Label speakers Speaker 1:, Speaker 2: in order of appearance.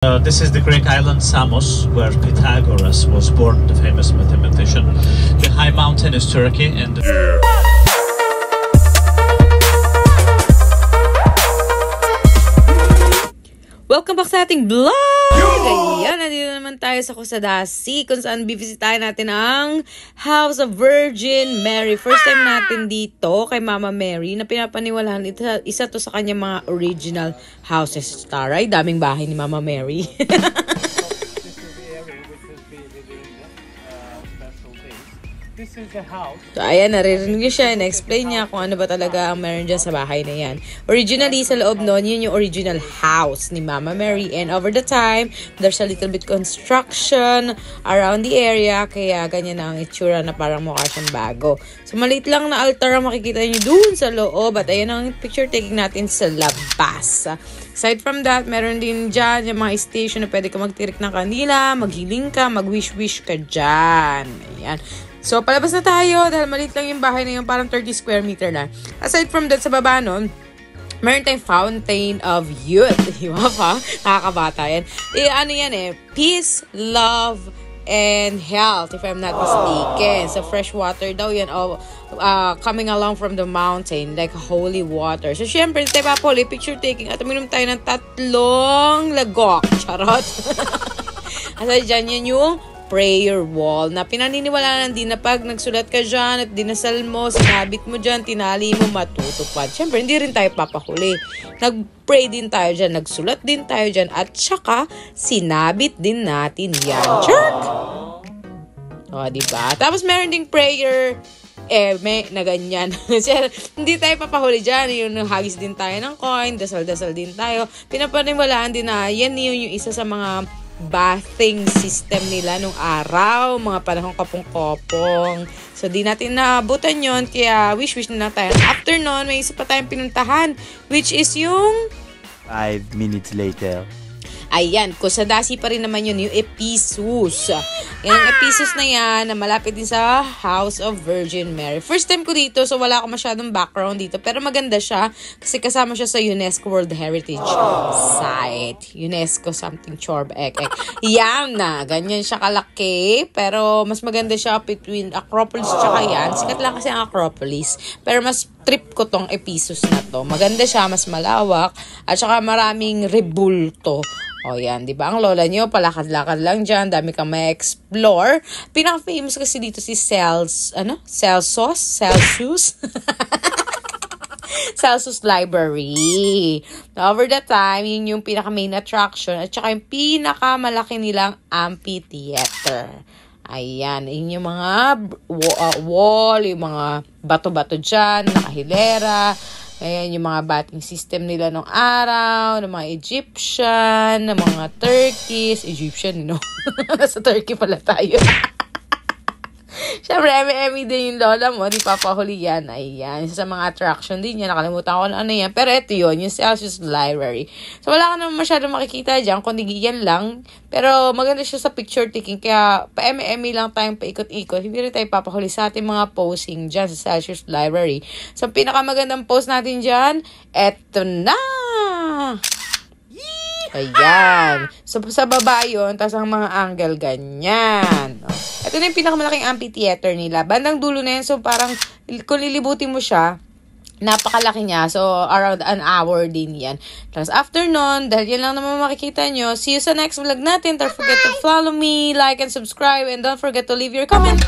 Speaker 1: This is the Greek island Samos, where Pythagoras was born, the famous mathematician. The high mountain is Turkey, and
Speaker 2: welcome back sa ating vlog! Ayan, nandito naman tayo sa Kusadasi, kung saan bibisitahin natin ang House of Virgin Mary. First time natin dito kay Mama Mary na pinapaniwalahan. Isa to sa kanyang mga original houses. Taray, daming bahay ni Mama Mary.
Speaker 1: this is the house.
Speaker 2: So, ayan, naririnig niyo siya. Na-explain niya kung ano ba talaga ang meron dyan sa bahay na yan. Originally, sa loob nun, yun yung original house ni Mama Mary. And over the time, there's a little bit construction around the area. Kaya ganyan na ang itsura na parang mukha siyang bago. So, maliit lang na altar ang makikita niyo dun sa loob. At ayan ang picture taking natin sa labas. Aside from that, meron din dyan yung mga station na pwede ka magtirik ng kanila, maghiling ka, mag-wish-wish ka dyan. Ayan. So, palabas na tayo dahil maliit lang yung bahay na yun, parang 30 square meter lang. Aside from that, sa baba nun, meron tayong Fountain of Youth. Diba pa? Nakakabata yan. Ano yan peace, love, and health, if I'm not mistaken. So, fresh water daw yan. Coming along from the mountain, like holy water. So, syempre, tayo papuli, picture taking. At uminom tayo ng 3 lagok. Charot. Aside dyan, yan yung prayer wall na pinaniniwalaan din na pag nagsulat ka dyan at dinasal mo, sinabit mo dyan, tinali mo, matutupad. Siyempre, hindi rin tayo papahuli. Nag-pray din tayo dyan, nagsulat din tayo dyan, at saka sinabit din natin yan. Check! O, diba? Tapos meron ding prayer na ganyan. Hindi tayo papahuli dyan. Yung hagis din tayo ng coin, dasal-dasal din tayo. Pinapaniwalaan din na yan yung isa sa mga bathing system nila nung araw, mga panahong kopong-kopong. So, di natin naabutan yon, kaya wish-wish na lang tayo. After nun, may isa pa tayong pinuntahan, which is yung
Speaker 3: 5 minutes later.
Speaker 2: Ayan, Kusadasi pa rin naman yun, yung Ephesus. Yung Ephesus na yan, na malapit din sa House of Virgin Mary. First time ko dito, so wala ako masyadong background dito. Pero maganda siya, kasi kasama siya sa UNESCO World Heritage Site. UNESCO something chorb ek. Yan na, ganyan siya kalaki. Pero mas maganda siya between Acropolis tsaka yan. Sikat lang kasi ang Acropolis. Pero mas trip ko tong Ephesus na to. Maganda siya, mas malawak. At saka maraming rebulto. O yan, di ba? Ang lola nyo, palakad-lakad lang dyan. Dami kang ma-explore. Pinaka-famous kasi dito si Celsius? Celsius Library. Over the time, yun yung pinaka-main attraction. At saka yung pinaka-malaki nilang amphitheater. Ayan, yun yung mga wall, yung mga bato-bato dyan, nakahilera. Ayan, yung mga bathing system nila nung araw, ng mga Egyptian, ng mga Turkish. Egyptian, no? Sa Turkey pala tayo. Siyempre, emi din yung lola mo, di papahuli yan. Ayan, isa sa mga attraction din yan. Nakalimutan ko ano yan. Pero ito yun, yung Celsius Library. So, wala ka naman masyadong makikita dyan, kundi yan lang. Pero maganda siya sa picture taking, kaya pa-emi lang tayong paikot-ikot. Hindi rin tayo papahuli sa ating mga posing dyan sa Celsius Library. So, pinakamagandang post natin dyan, eto na! Ayan. So, sa baba yun, tapos ang mga angle, ganyan. Ito na yung pinakamalaking amphitheater nila. Bandang dulo na yan, so parang, kung lilibutin mo siya, napakalaki niya. So, around an hour din yan. Tapos, after nun, dahil yan lang naman makikita nyo, see you sa next vlog natin. Don't forget to follow me, like, and subscribe, and don't forget to leave your comment.